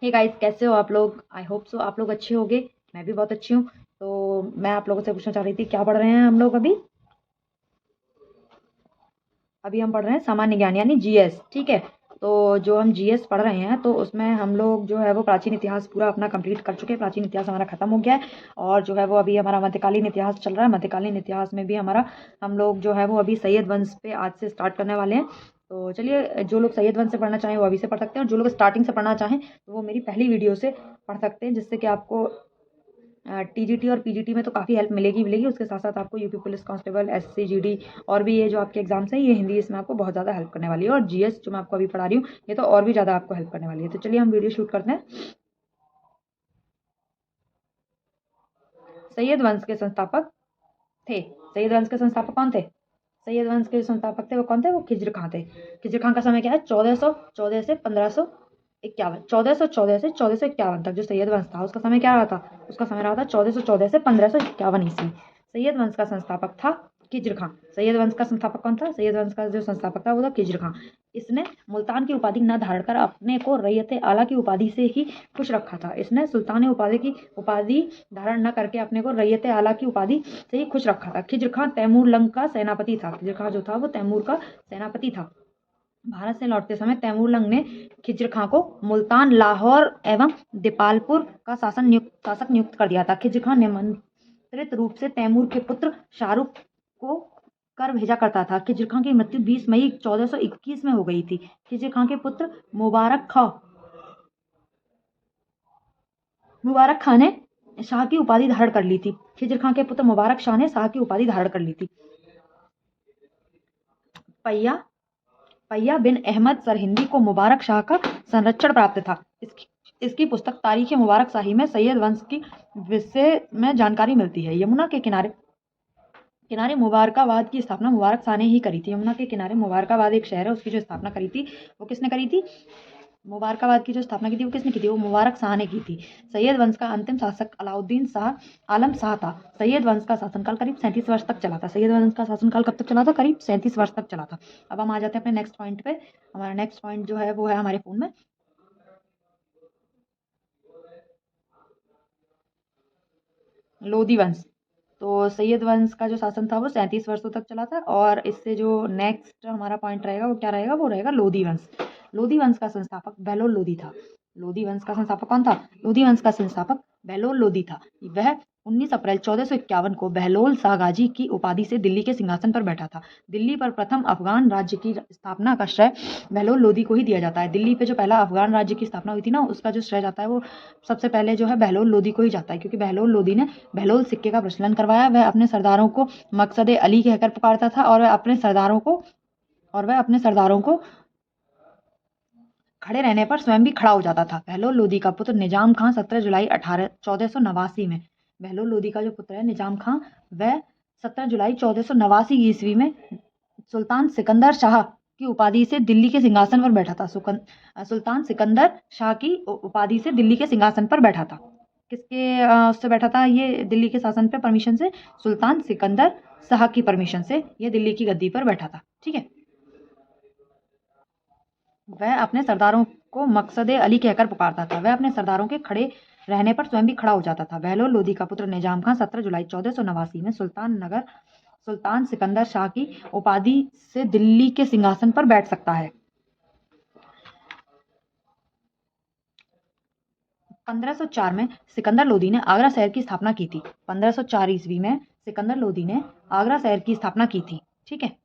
Hey guys, कैसे हो आप लोग? आई होप सो आप लोग अच्छे होंगे। मैं भी बहुत अच्छी हूँ। तो मैं आप लोगों से पूछना चाह रही थी, क्या पढ़ रहे हैं हम लोग अभी? अभी हम पढ़ रहे हैं सामान्य ज्ञान यानी जीएस। ठीक है। तो जो हम जीएस पढ़ रहे हैं तो उसमें हम लोग जो है वो प्राचीन इतिहास पूरा अपना कंप्लीट कर चुके हैं। प्राचीन इतिहास हमारा खत्म हो गया है। और जो है वो अभी हमारा मध्यकालीन इतिहास चल रहा है। मध्यकालीन इतिहास में भी हमारा हम लोग जो है वो अभी सैयद वंश पे आज से स्टार्ट करने वाले हैं। तो चलिए, जो लोग सैयद वंश से पढ़ना चाहें वो अभी से पढ़ सकते हैं, और जो लोग स्टार्टिंग से पढ़ना चाहें तो वो मेरी पहली वीडियो से पढ़ सकते हैं, जिससे कि आपको टीजीटी और पीजीटी में तो काफ़ी हेल्प मिलेगी। उसके साथ साथ आपको UP police constable, SC GD और भी ये जो आपके एग्जाम्स हैं, ये हिंदी, इसमें आपको बहुत ज़्यादा हेल्प करने वाली है। और जीएस जो मैं आपको अभी पढ़ा रही हूँ, ये तो और भी ज़्यादा आपको हेल्प करने वाली है। तो चलिए हम वीडियो शूट करते हैं। सैयद वंश के संस्थापक थे। सैयद वंश के संस्थापक कौन थे? सैयद वंश के जो संस्थापक थे वो कौन थे? वो खिज्र खां थे। खिज्र खां का समय क्या है? 1414 से 1551। 1414 से 1451 तक जो सैयद वंश था उसका समय क्या रहा था? उसका समय रहा था 1414 से 1551 ईस्वी। सैयद वंश का संस्थापक था खिज्र खां। सैयद वंश का संस्थापक कौन था? सैयद वंश का जो संस्थापक था वो था खिज्र खां। इसने मुल्तान की उपाधि न धारण कर अपने को रैयत आला की उपाधि से ही खुश रखा था। इसने सुल्तान उपाधि धारण न करके अपने को रैयत आला की उपाधि से ही खुश रखा था। खिज्र खां तैमूर लंग का सेनापति था। खिज्र खां जो था वो तैमूर का सेनापति था। भारत से लौटते समय तैमूर लंग ने खिज्र खां को मुल्तान, लाहौर एवं दीपालपुर का शासक नियुक्त कर दिया था। खिज्र खां निमंत्रित रूप से तैमूर के पुत्र शाहरुख को कर भेजा करता था। खिज्र खां की मृत्यु 20 मई 1421 में हो गई थी। खिज्र खां के पुत्र मुबारक खां ने शाह की उपाधि धारण कर ली थी। खिज्र खां के पुत्र मुबारक शाह ने शाह की उपाधि धारण कर ली थी। पैया पैया बिन अहमद सरहिंदी को मुबारक शाह का संरक्षण प्राप्त था। इसकी पुस्तक तारीख मुबारक शाही में सैयद वंश की विषय में जानकारी मिलती है। यमुना के किनारे किनारे मुबारकाबाद की स्थापना मुबारक शाह ने ही करी थी। यमुना के किनारे मुबारकाबाद एक शहर है, उसकी जो स्थापना करी थी वो किसने करी थी? मुबारकाबाद की जो स्थापना की थी वो किसने की थी? वो मुबारक शाह ने की थी। सैयद वंश का अंतिम शासक अलाउद्दीन शाह आलम शाह था। सैयद वंश का शासनकाल करीब 37 वर्ष तक चला था। सैयद वंश का शासनकाल कब तक चला था? करीब 37 वर्ष तक चला था। अब हम आ जाते हैं अपने नेक्स्ट पॉइंट पे। हमारा नेक्स्ट पॉइंट जो है वो है हमारे फोन में लोधी वंश। तो सैयद वंश का जो शासन था वो 37 वर्षों तक चला था। और इससे जो नेक्स्ट हमारा पॉइंट रहेगा वो क्या रहेगा? वो रहेगा लोधी वंश। लोधी वंश का संस्थापक बहलोल लोधी था। लोधी वंश का संस्थापक कौन था? लोधी वंश का संस्थापक बहलोल लोधी था। वह 19 अप्रैल 1451 को बहलोल शाह गाजी की उपाधि से दिल्ली के सिंहासन पर बैठा था। दिल्ली पर प्रथम अफगान राज्य की स्थापना का श्रेय बहलोल लोधी को ही दिया जाता है। दिल्ली पे जो पहला अफगान राज्य की स्थापना हुई थी ना, उसका जो श्रेय जाता है वो सबसे पहले जो है बहलोल लोधी को ही जाता है, क्योंकि बहलोल लोधी ने बहलोल सिक्के का प्रचलन करवाया। वह अपने सरदारों को मकसद अली कहकर पुकारता था, और वह अपने सरदारों को खड़े रहने पर स्वयं भी खड़ा हो जाता था। बहलोल लोधी का पुत्र निजाम खां 17 जुलाई 1489 में बहलोल लोधी का जो पुत्र है निजाम खां, वह 17 जुलाई 1489 ईस्वी में सुल्तान सिकंदर शाह की उपाधि से दिल्ली के सिंहासन पर बैठा था। सुल्तान सिकंदर शाह की उपाधि से दिल्ली के सिंहासन पर बैठा था। किसके उससे बैठा था ये दिल्ली के शासन पे परमिशन से? सुल्तान सिकंदर शाह की परमिशन से ये दिल्ली की गद्दी पर बैठा था। ठीक है। वह अपने सरदारों को मकसद अली कहकर पुकारता था। वह अपने सरदारों के खड़े रहने पर स्वयं भी खड़ा हो जाता था। बहलोल लोधी का पुत्र निजाम खां 17 जुलाई 1489 में सुल्तान सिकंदर शाह की उपाधि से दिल्ली के सिंहासन पर बैठ सकता है। 1504 में सिकंदर लोधी ने आगरा शहर की स्थापना की थी। 1504 ईस्वी में सिकंदर लोधी ने आगरा शहर की स्थापना की थी। ठीक है।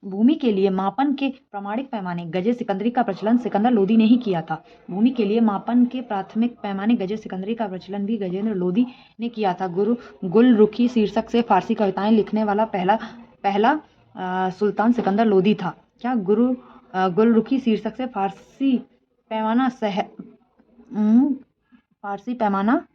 भूमि के लिए मापन के प्रामाणिक पैमाने गजे सिकंदरी का प्रचलन सिकंदर लोधी ने ही किया था। भूमि के लिए मापन के प्राथमिक पैमाने गजे सिकंदरी का प्रचलन भी गजेंद्र लोधी ने किया था। गुल रुखी शीर्षक से फारसी कविताएं लिखने वाला पहला सुल्तान सिकंदर लोधी था। क्या गुल रुखी शीर्षक से फारसी पैमाना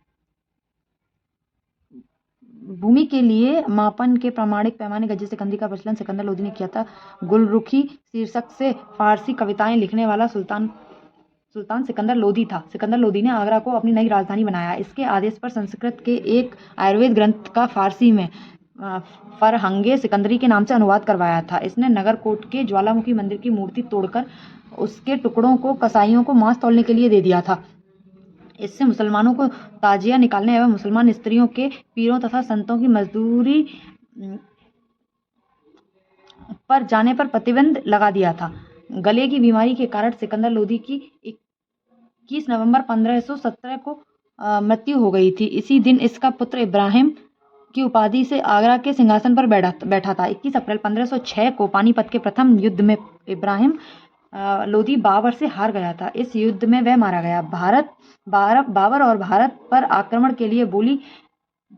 भूमि के लिए मापन के प्रामाणिक पैमाने गजे सिकंदरी का प्रचलन सिकंदर लोधी ने किया था। गुलरुखी शीर्षक से फारसी कविताएं लिखने वाला सुल्तान सिकंदर लोधी था। सिकंदर लोधी ने आगरा को अपनी नई राजधानी बनाया। इसके आदेश पर संस्कृत के एक आयुर्वेद ग्रंथ का फारसी में फरहंगे सिकंदरी के नाम से अनुवाद करवाया था। इसने नगरकोट के ज्वालामुखी मंदिर की मूर्ति तोड़कर उसके टुकड़ों को कसाईयों को मांस तौलने के लिए दे दिया था। इससे मुसलमानों को ताजिया निकालने एवं मुसलमान स्त्रियों के पीरों तथा संतों की मजदूरी पर जाने पर प्रतिबंध लगा दिया था। गले की बीमारी के कारण सिकंदर लोदी की 21 नवंबर 1517 को मृत्यु हो गई थी। इसी दिन इसका पुत्र इब्राहिम की उपाधि से आगरा के सिंहासन पर बैठा था। 21 अप्रैल 1506 को पानीपत के प्रथम युद्ध में इब्राहिम लोदी बाबर से हार गया था। इस युद्ध में वह मारा गया। बाबर और भारत पर आक्रमण के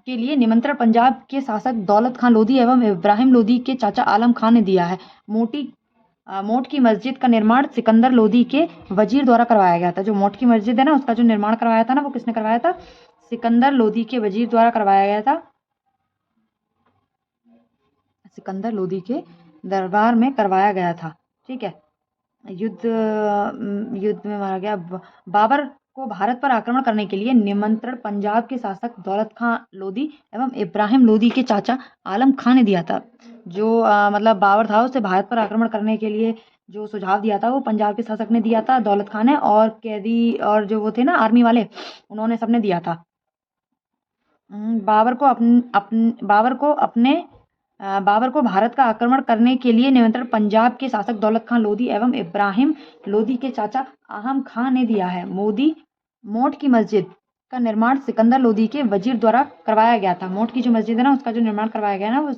लिए निमंत्रण पंजाब के शासक दौलत खान लोदी एवं इब्राहिम लोदी के चाचा आलम खान ने दिया है। मोट की मस्जिद का निर्माण सिकंदर लोदी के वजीर द्वारा करवाया गया था। जो मोट की मस्जिद है ना, उसका जो निर्माण करवाया था ना, वो किसने करवाया था? सिकंदर लोदी के वजीर द्वारा करवाया गया था। सिकंदर लोदी के दरबार में करवाया गया था। ठीक है। युद्ध में मारा गया। बाबर को भारत पर आक्रमण करने के लिए निमंत्रण पंजाब के शासक दौलत खान लोदी एवं इब्राहिम लोदी के चाचा आलम खान ने दिया था। जो मतलब बाबर था, उसे भारत पर आक्रमण करने के लिए जो सुझाव दिया था वो पंजाब के शासक ने दिया था, दौलत खान ने, और कैदी और जो वो थे ना आर्मी वाले, उन्होंने सबने दिया था। बाबर को भारत का आक्रमण करने के लिए निमंत्रण पंजाब के शासक दौलत खान लोदी एवं इब्राहिम लोदी के चाचा आलम खान ने दिया है। मोट की मस्जिद का निर्माण सिकंदर लोदी के वजीर द्वारा करवाया गया था। मोट की जो मस्जिद है ना, उसका जो निर्माण करवाया गया ना, वो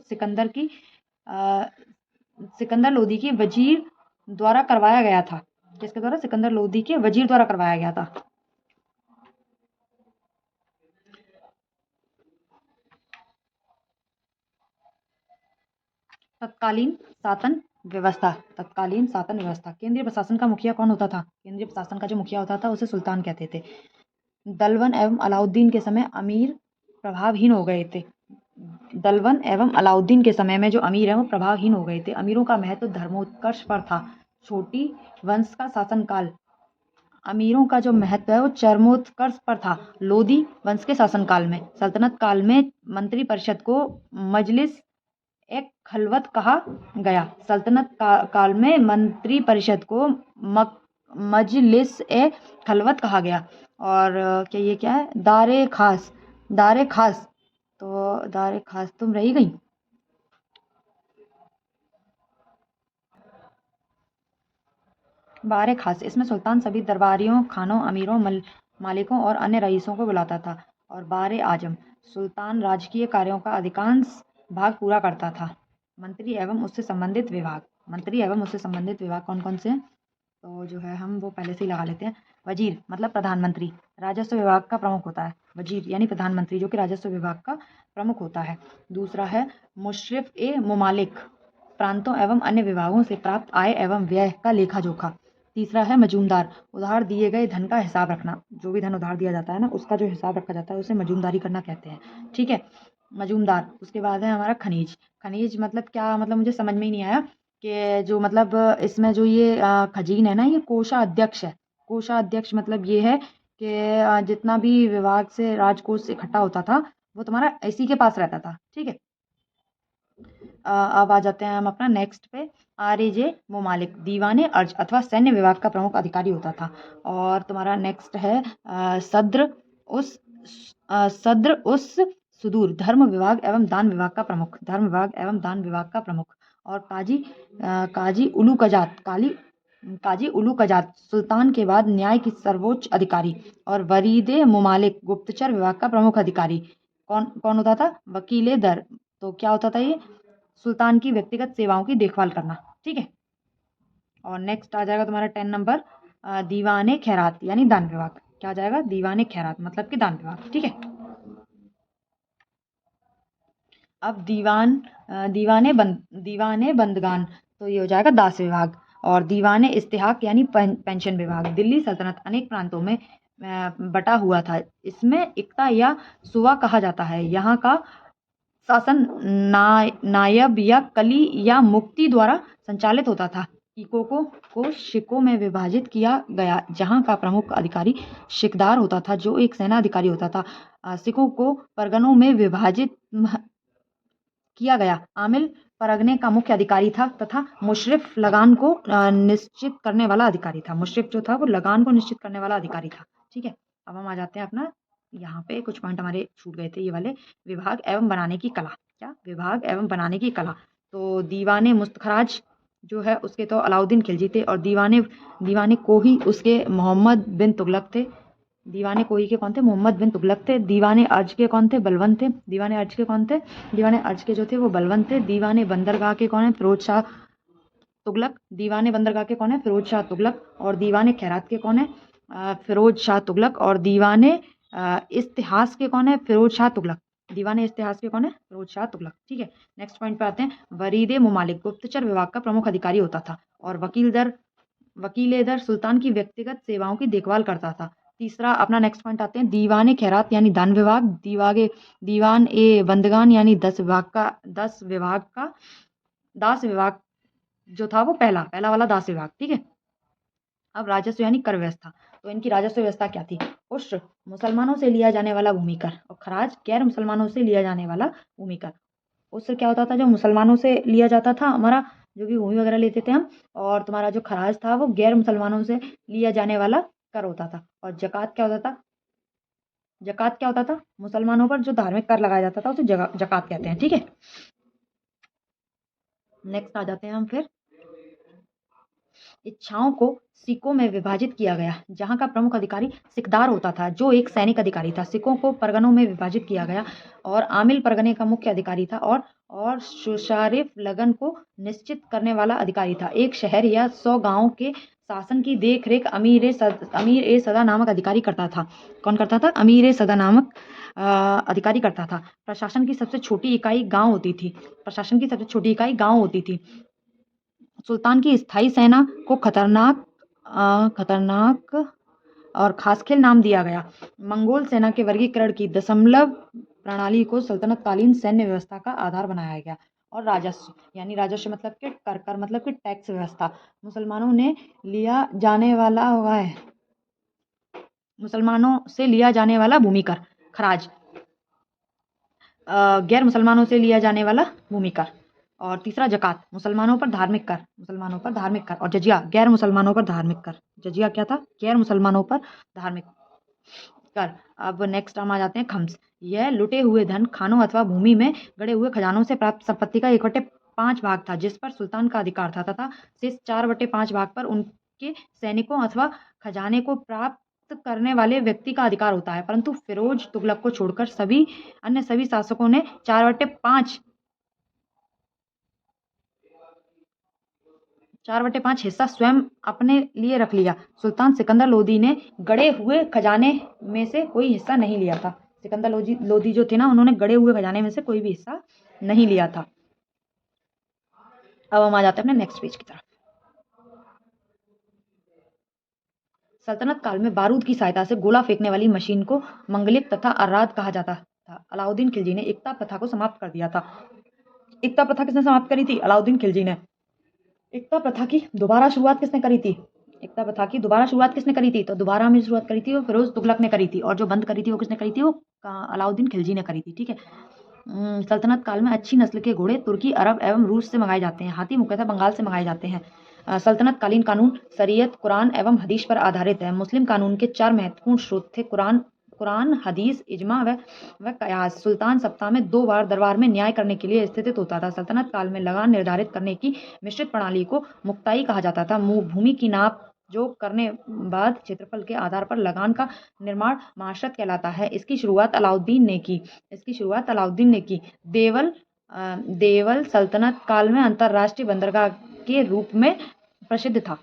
सिकंदर लोदी के वजीर द्वारा करवाया गया था। किसके द्वारा? सिकंदर लोदी के वजीर द्वारा करवाया गया था। तत्कालीन शासन व्यवस्था। केंद्रीय प्रशासन का मुखिया कौन होता था? केंद्रीय प्रशासन का जो मुखिया होता था उसे सुल्तान कहते थे। दलवन एवं अलाउद्दीन के समय अमीर प्रभावहीन हो गए थे। दलवन एवं अलाउद्दीन के समय में जो अमीर है वो प्रभावहीन हो गए थे। अमीरों का महत्व धर्मोत्कर्ष पर था। छोटी वंश का शासनकाल। अमीरों का जो महत्व है वो चरमोत्कर्ष पर था। लोदी वंश के शासनकाल में, सल्तनत काल में मंत्री परिषद को मजलिस एक खलवत कहा गया। सल्तनत काल में मंत्री परिषद को मजलिस ए खलवत कहा गया। और क्या ये क्या है? दारे खास। तो दारे खास तुम रही गई। बारे खास, इसमें सुल्तान सभी दरबारियों, खानों, अमीरों, मालिकों और अन्य रईसों को बुलाता था। और बारे आजम, सुल्तान राजकीय कार्यों का अधिकांश भाग पूरा करता था। मंत्री एवं उससे संबंधित विभाग कौन कौन से हैं? तो जो है हम वो पहले से ही लगा लेते हैं। वजीर मतलब प्रधानमंत्री, राजस्व विभाग का प्रमुख होता है। वजीर यानी प्रधानमंत्री, जो कि राजस्व विभाग का प्रमुख होता है। दूसरा है मुशरिफ ए मुमालिक, प्रांतों एवं अन्य विभागों से प्राप्त आय एवं व्यय का लेखा जोखा। तीसरा है मजूमदार, उधार दिए गए धन का हिसाब रखना। जो भी धन उधार दिया जाता है ना, उसका जो हिसाब रखा जाता है उसे मजूमदारी करना कहते हैं। ठीक है, मजूमदार। उसके बाद है हमारा खनीज मतलब क्या? मतलब मुझे समझ में ही नहीं आया कि जो मतलब इसमें जो ये खजीन है ना, ये कोषाध्यक्ष है। कोषाध्यक्ष मतलब ये है कि जितना भी विभाग से राजकोष इकट्ठा होता था वो तुम्हारा इसी के पास रहता था। ठीक है। अब आ जाते हैं हम अपना नेक्स्ट पे। आरजे मुमालिक दीवाने अर्ज अथवा सैन्य विभाग का प्रमुख अधिकारी होता था। और तुम्हारा नेक्स्ट है सद्र उस सुदूर धर्म विभाग एवं दान विभाग का प्रमुख। और काजी उलू कजात सुल्तान के बाद न्याय की सर्वोच्च अधिकारी। और वरीदे मुमालिक गुप्तचर विभाग का प्रमुख अधिकारी। कौन होता था? वकीले दर। तो क्या होता था ये? सुल्तान की व्यक्तिगत सेवाओं की देखभाल करना। ठीक है। और नेक्स्ट आ जाएगा तुम्हारा 10 नंबर दीवाने खैरात यानी दान विभाग। क्या आ जाएगा? दीवाने खैरात मतलब कि दान विभाग। ठीक है। अब दीवाने बंदगान, तो ये हो जाएगा दास विभाग। और दीवाने इस्तेहाक यानी पेंशन विभाग। दिल्ली सल्तनत अनेक प्रांतों में बटा हुआ था। इसमें इक्ता या सुवा कहा जाता है। यहाँ का शासन नायब या कली या मुक्ति द्वारा संचालित होता था। इकों को शिकों में विभाजित किया गया, जहाँ का प्रमुख अधिकारी शिकदार होता था, जो एक सेना अधिकारी होता था। सिखों को परगनों में विभाजित किया गया। आमिल परगने का मुख्य अधिकारी था तथा मुशर्रिफ लगान को निश्चित करने वाला अधिकारी था। मुशर्रिफ जो था वो लगान को निश्चित करने वाला अधिकारी था। ठीक है, अब हम आ जाते हैं अपना, यहाँ पे कुछ पॉइंट हमारे छूट गए थे ये वाले। विभाग एवं बनाने की कला, क्या विभाग एवं बनाने की कला, तो दीवाने मुस्तखराज जो है उसके तो अलाउद्दीन खिलजी थे, और दीवाने दीवाने कोही उसके मोहम्मद बिन तुगलक थे। दीवाने कोई के कौन थे? मोहम्मद बिन तुगलक थे। दीवाने अर्ज के कौन थे? बलवंत थे। दीवाने अर्ज के कौन थे? दीवाने अर्ज के जो थे वो बलवंत थे। दीवाने बंदरगाह के कौन है? फिरोज शाह तुगलक। दीवाने बंदरगाह के कौन है? फिरोज शाह तुगलक। और दीवाने खैरात के कौन है? फिरोज शाह तुगलक। और दीवाने इतिहास के कौन है? फिरोज शाह तुगलक। दीवाने इतिहास के कौन है? फिरोज शाह तुगलक। ठीक है, नेक्स्ट पॉइंट पे आते हैं। वरीदे मुमालिक गुप्तचर विभाग का प्रमुख अधिकारी होता था और वकील दर सुल्तान की व्यक्तिगत सेवाओं की देखभाल करता था। तीसरा अपना नेक्स्ट पॉइंट आते हैं। दीवाने खैरात यानी दान विभाग, दीवान ए बंदगान यानी 10 विभाग का दास विभाग जो था वो पहला वाला दास विभाग। ठीक है, अब राजस्व यानी कर व्यवस्था, तो इनकी राजस्व व्यवस्था क्या थी? उश्र मुसलमानों से लिया जाने वाला भूमि कर, और खराज गैर मुसलमानों से लिया जाने वाला भूमि कर। उससे क्या होता था? जो मुसलमानों से लिया जाता था हमारा जो भी भूमि वगैरह लेते थे हम, और तुम्हारा जो खराज था वो गैर मुसलमानों से लिया जाने वाला कर होता था। और जकात क्या होता था? जकात क्या होता था? मुसलमानों पर जो धार्मिक कर लगाया जाता था उसे जकात कहते हैं। ठीक है, नेक्स्ट आ जाते हैं हम फिर। इच्छाओं को सिकों में विभाजित किया गया, जहां का प्रमुख अधिकारी सिकदार होता था जो एक सैनिक अधिकारी था। सिकों को परगनों में विभाजित किया गया और आमिल परगने का मुख्य अधिकारी था और शुशारिफ लगन को निश्चित करने वाला अधिकारी था। एक शहर या 100 गांवों के शासन की देख रेख अमीर ए सदा नामक अधिकारी करता था। कौन करता था? अमीर ए सदा नामक अधिकारी करता था। प्रशासन की सबसे छोटी इकाई गांव होती थी। प्रशासन की सबसे छोटी इकाई गांव होती थी। सुल्तान की स्थायी सेना को खतरनाक और खासखेल नाम दिया गया। मंगोल सेना के वर्गीकरण की दशमलव प्रणाली को सल्तनतकालीन सैन्य व्यवस्था का आधार बनाया गया। और राजस्व यानी राजस्व मतलब कि कर मतलब कि टैक्स व्यवस्था। मुसलमानों से लिया जाने वाला भूमि कर, खराज। गैर मुसलमानों से लिया जाने वाला भूमि कर। और तीसरा जकात, मुसलमानों पर धार्मिक कर। और जजिया, गैर मुसलमानों पर धार्मिक कर। जजिया क्या था? गैर मुसलमानों पर धार्मिक कर। अब नेक्स्ट हम आ जाते हैं खम्स। यह लुटे हुए धन, खानों अथवा भूमि में गड़े हुए खजानों से प्राप्त संपत्ति का 1/5 भाग था, जिस पर सुल्तान का अधिकार था, तथा शेष 4/5 भाग पर उनके सैनिकों अथवा खजाने को प्राप्त करने वाले व्यक्ति का अधिकार होता है। परंतु फिरोज तुगलक को छोड़कर अन्य सभी शासकों ने 4/5 हिस्सा स्वयं अपने लिए रख लिया। सुल्तान सिकंदर लोदी ने गड़े हुए खजाने में से कोई हिस्सा नहीं लिया था। सिकंदर लोदी जो थे ना, उन्होंने गड़े हुए खजाने में से कोई भी हिस्सा नहीं लिया था। अब हम आ जाते हैं अपने नेक्स्ट पेज की तरफ। सल्तनत काल में बारूद की सहायता से गोला फेंकने वाली मशीन को मंगलिक तथा अर्राद कहा जाता था। अलाउद्दीन खिलजी ने एकता प्रथा को समाप्त कर दिया था। एकता प्रथा किसने समाप्त करी थी? अलाउद्दीन खिलजी ने। एकता प्रथा की दोबारा शुरुआत किसने करी थी? एकता प्रथा की दोबारा शुरुआत किसने करी थी? तो दोबारा में शुरुआत करी थी वो फिरोज तुगलक ने करी थी, और जो बंद करी थी वो किसने करी थी? वो अलाउद्दीन खिलजी ने करी थी। ठीक है, सल्तनत काल में अच्छी नस्ल के घोड़े तुर्की, अरब एवं रूस से मंगाए जाते हैं। हाथी मुख्यतः बंगाल से मंगाए जाते हैं। सल्तनत कालीन कानून शरीयत, कुरान एवं हदीस पर आधारित है। मुस्लिम कानून के 4 महत्वपूर्ण स्रोत थे: कुरान, हदीस, इजमा व कयास। सुल्तान सप्ताह में 2 बार दरबार में न्याय करने के लिए स्थित होता था। सल्तनत काल में लगान निर्धारित करने की मिश्रित प्रणाली को मुक्ताई कहा जाता था। भूमि की नाप जो करने बाद क्षेत्रफल के आधार पर लगान का निर्माण माशरत कहलाता है। इसकी शुरुआत अलाउद्दीन ने की। देवल सल्तनत काल में अंतरराष्ट्रीय बंदरगाह के रूप में प्रसिद्ध था।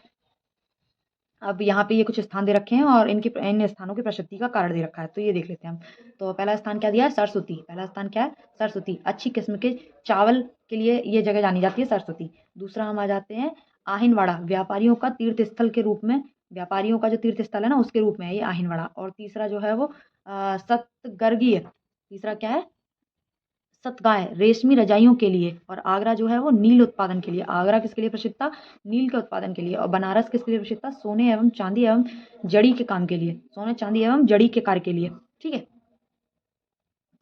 अब यहाँ पे ये कुछ स्थान दे रखे हैं और इन स्थानों की प्रसिद्धि का कारण दे रखा है, तो ये देख लेते हैं हम। तो पहला स्थान क्या दिया है? सरस्वती। पहला स्थान क्या है? सरस्वती। अच्छी किस्म के चावल के लिए ये जगह जानी जाती है, सरस्वती। दूसरा हम आ जाते हैं आहिनवाड़ा, व्यापारियों का तीर्थ स्थल के रूप में, व्यापारियों का जो तीर्थ स्थल है ना उसके रूप में है ये आहिनवाड़ा। और तीसरा जो है वो सतगर्गीय। तीसरा क्या है? सतगाय, रेशमी रजाइयों के लिए। और आगरा जो है वो नील उत्पादन के लिए। आगरा किसके लिए प्रसिद्ध था? नील के उत्पादन के लिए। और बनारस किसके लिए प्रसिद्ध था? सोने एवं चांदी एवं जड़ी के काम के लिए। सोने, चांदी एवं जड़ी के कार्य के लिए। ठीक है,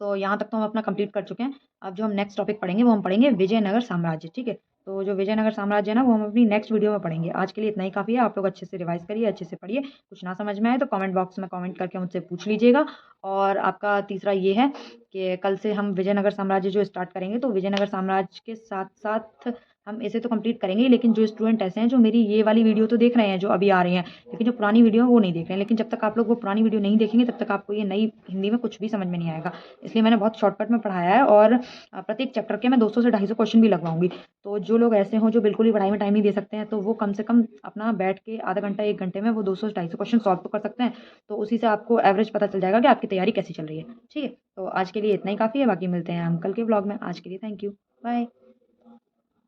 तो यहाँ तक तो हम अपना कंप्लीट कर चुके हैं। अब जो हम नेक्स्ट टॉपिक पढ़ेंगे वो हम पढ़ेंगे विजयनगर साम्राज्य। ठीक है, तो जो विजयनगर साम्राज्य है ना वो हम अपनी नेक्स्ट वीडियो में पढ़ेंगे। आज के लिए इतना ही काफ़ी है। आप लोग अच्छे से रिवाइज करिए, अच्छे से पढ़िए। कुछ ना समझ में आए तो कमेंट बॉक्स में कमेंट करके मुझसे पूछ लीजिएगा। और आपका तीसरा ये है कि कल से हम विजयनगर साम्राज्य जो स्टार्ट करेंगे, तो विजयनगर साम्राज्य के साथ साथ हम इसे तो कंप्लीट करेंगे, लेकिन जो स्टूडेंट ऐसे हैं जो मेरी ये वाली वीडियो तो देख रहे हैं जो अभी आ रही हैं, लेकिन जो पुरानी वीडियो है वो नहीं देख रहे हैं। लेकिन जब तक आप लोग वो पुरानी वीडियो नहीं देखेंगे तब तक आपको ये नई हिंदी में कुछ भी समझ में नहीं आएगा। इसलिए मैंने बहुत शॉर्टकट में पढ़ाया है, और प्रत्येक चैप्टर के मैं 200 से 250 क्वेश्चन भी लगवाऊंगी। तो जो लोग ऐसे हों जो बिल्कुल ही पढ़ाई में टाइम नहीं दे सकते हैं, तो वो कम से कम अपना बैठ के आधा घंटा 1 घंटे में वो 200 से 250 क्वेश्चन सॉल्व तो कर सकते हैं। तो उसी से आपको एवरेज पता चल जाएगा कि आपकी तैयारी कैसी चल रही है। ठीक है, तो आज के लिए इतना ही काफ़ी है। बाकी मिलते हैं हम कल के ब्लॉग में। आज के लिए थैंक यू, बाय।